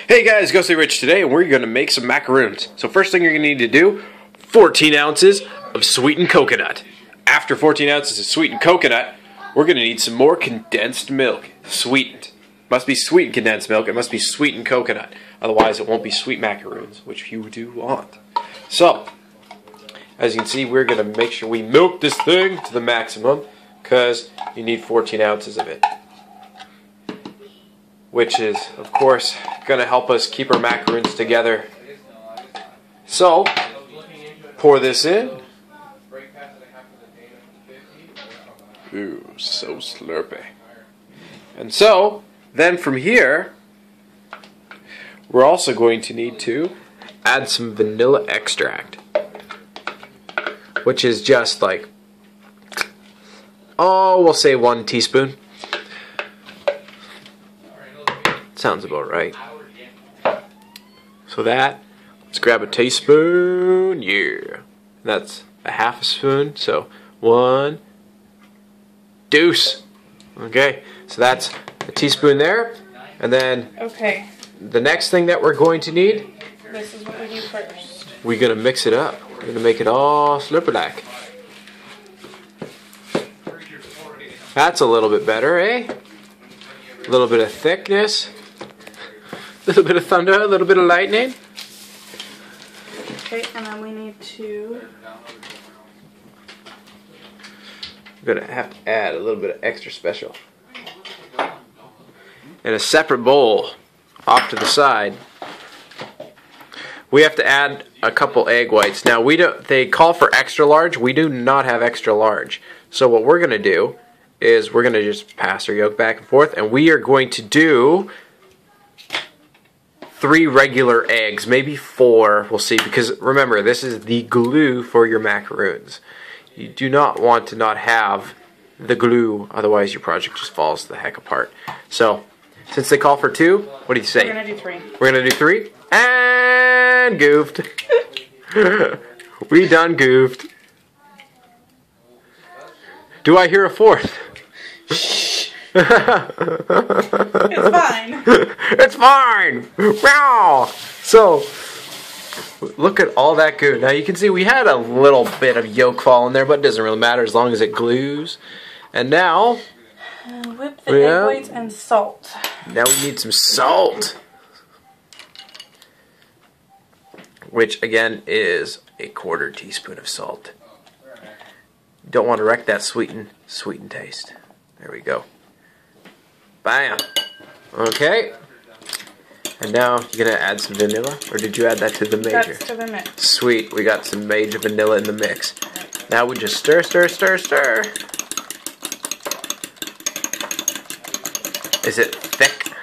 Hey guys, Ghostly Rich today, and we're going to make some macaroons. So first thing you're going to need to do, 14 ounces of sweetened coconut. After 14 ounces of sweetened coconut, we're going to need some more condensed milk. Sweetened. Must be sweetened condensed milk, it must be sweetened coconut. Otherwise it won't be sweet macaroons, which you do want. So, as you can see, we're going to make sure we milk this thing to the maximum, because you need 14 ounces of it. Which is, of course, going to help us keep our macaroons together. So, pour this in. Ooh, so slurpy. And so, then from here, we're also going to need to add some vanilla extract. Which is just like, we'll say 1 teaspoon. Sounds about right. So let's grab a teaspoon, yeah. That's a half a spoon, so 1 deuce. Okay, so that's a teaspoon there. And then the next thing that we're going to need, this is what we do first. We're going to mix it up. We're going to make it all slurper-like. That's a little bit better, eh? A little bit of thickness. A little bit of thunder, a little bit of lightning. Okay, and then we need to... We're going to have to add a little bit of extra special. In a separate bowl, off to the side, we have to add a couple egg whites. Now, they call for extra large. We do not have extra large. So what we're going to do is we're going to just pass our yolk back and forth, and we are going to do 3 regular eggs, maybe 4, we'll see, because remember, this is the glue for your macaroons. You do not want to not have the glue, otherwise your project just falls the heck apart. So, since they call for 2, what do you say? We're going to do 3. We're going to do 3? And goofed. We done goofed. Do I hear a 4th? It's fine. It's fine. Wow. So, look at all that goo. Now you can see we had a little bit of yolk fall in there, but it doesn't really matter as long as it glues. And now, whip the egg whites and salt. Now we need some salt, which again is a 1/4 teaspoon of salt. Don't want to wreck that sweetened taste. There we go. Bam. Okay. And now you're going to add some vanilla? Or did you add that to the major? That's to the mix. Sweet. We got some major vanilla in the mix. Now we just stir, stir, stir, stir. Is it thick?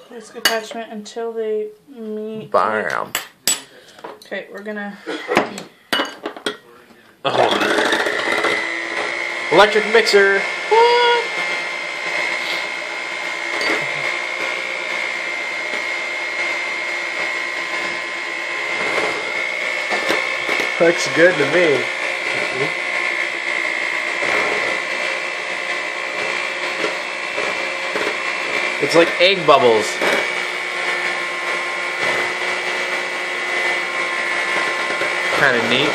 Whisk attachment until they meet. Bam. Okay, we're going to... Electric mixer. What? Looks good to me. It's like egg bubbles. Kind of neat.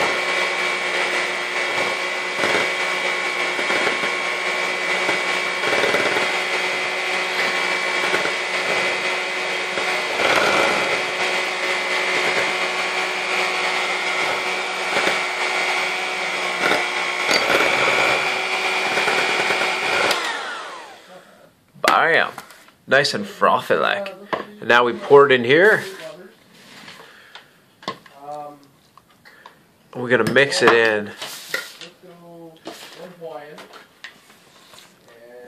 Bam. Nice and frothy like. And now we pour it in here. We're going to mix it in.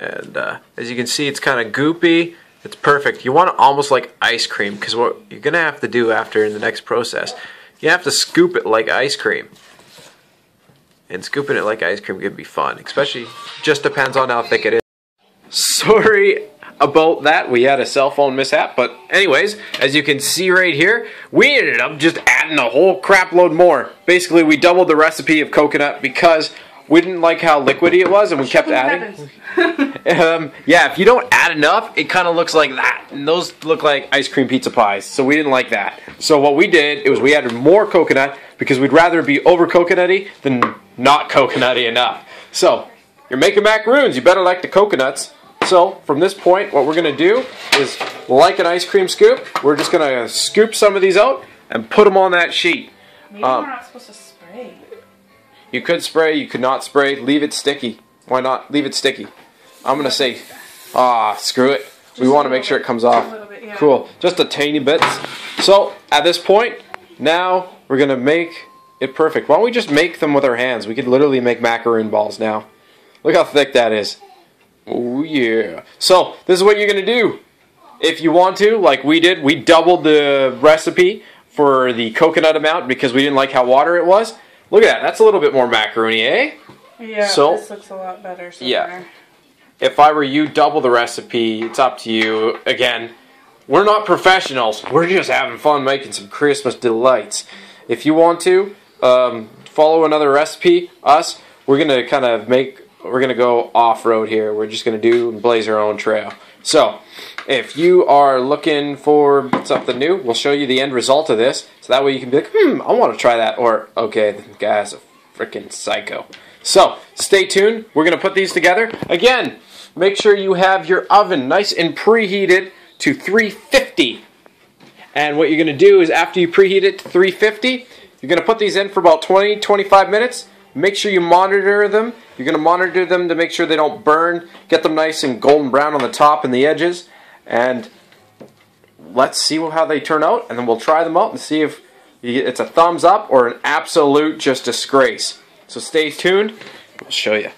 And as you can see, it's kind of goopy. It's perfect. You want it almost like ice cream, because what you're going to have to do after in the next process, you have to scoop it like ice cream. And scooping it like ice cream can be fun, especially just depends on how thick it is. Sorry about that, we had a cell phone mishap, but anyways, as you can see right here, we ended up just adding a whole crap load more. Basically, we doubled the recipe of coconut because we didn't like how liquidy it was, and we kept adding. Yeah, if you don't add enough, it kind of looks like that. And those look like ice cream pizza pies, so we didn't like that. So what we did was we added more coconut because we'd rather be over coconutty than not coconutty enough. So, you're making macaroons, you better like the coconuts. So, from this point, what we're going to do is, like an ice cream scoop, we're just going to scoop some of these out and put them on that sheet. Maybe we're not supposed to spray. You could spray, you could not spray. Leave it sticky. Why not? Leave it sticky. I'm going to say, screw it. We want to make sure it comes off. A little bit, yeah. Cool. Just a tiny bit. So, at this point, now we're going to make it perfect. Why don't we just make them with our hands? We could literally make macaroon balls now. Look how thick that is. Oh yeah. So, this is what you're going to do. If you want to, like we did, we doubled the recipe for the coconut amount because we didn't like how water it was. Look at that. That's a little bit more macaroni, eh? Yeah, so, this looks a lot better. So yeah. If I were you, double the recipe. It's up to you. Again, we're not professionals. We're just having fun making some Christmas delights. If you want to follow another recipe, we're going to kind of we're going to go off-road here. We're just going to do and blaze our own trail. So, if you are looking for something new, we'll show you the end result of this. So that way you can be like, I want to try that. Or, okay, the guy's a freaking psycho. So, stay tuned. We're going to put these together. Again, make sure you have your oven nice and preheated to 350. And what you're going to do is after you preheat it to 350, you're going to put these in for about 20-25 minutes. Make sure you monitor them. You're going to monitor them to make sure they don't burn. Get them nice and golden brown on the top and the edges. And let's see how they turn out. And then we'll try them out and see if it's a thumbs up or an absolute just disgrace. So stay tuned. I'll show you.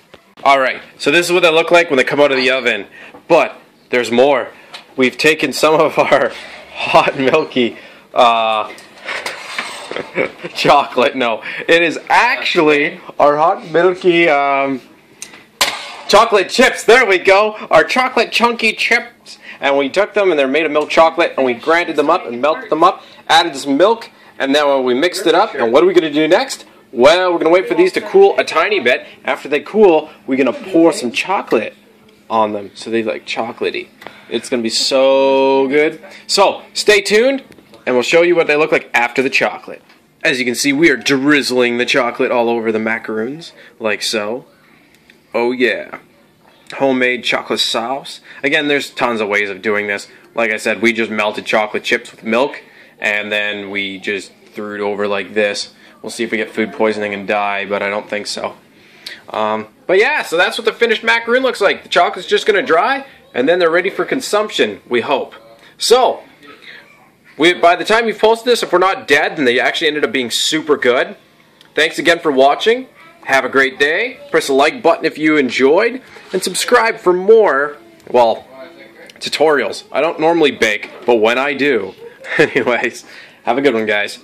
Alright, so this is what they look like when they come out of the oven. But there's more. We've taken some of our hot milky chocolate. No, it is actually our hot milky chocolate chips. There we go. Our chocolate chunky chips. And we took them and they're made of milk chocolate and we grinded them up and melted them up, added some milk, and then we mixed it up. And what are we going to do next? Well, we're going to wait for these to cool a tiny bit. After they cool, we're going to pour some chocolate on them so they like chocolatey. It's going to be so good. So, stay tuned and we'll show you what they look like after the chocolate. As you can see, we are drizzling the chocolate all over the macaroons, like so. Oh yeah. Homemade chocolate sauce. Again, there's tons of ways of doing this. Like I said, we just melted chocolate chips with milk, and then we just threw it over like this. We'll see if we get food poisoning and die, but I don't think so. But yeah, so that's what the finished macaroon looks like. The chocolate's just going to dry, and then they're ready for consumption, we hope. So, by the time you've posted this, if we're not dead, then they actually ended up being super good. Thanks again for watching. Have a great day. Press the like button if you enjoyed. And subscribe for more, well, tutorials. I don't normally bake, but when I do. Anyways, have a good one, guys.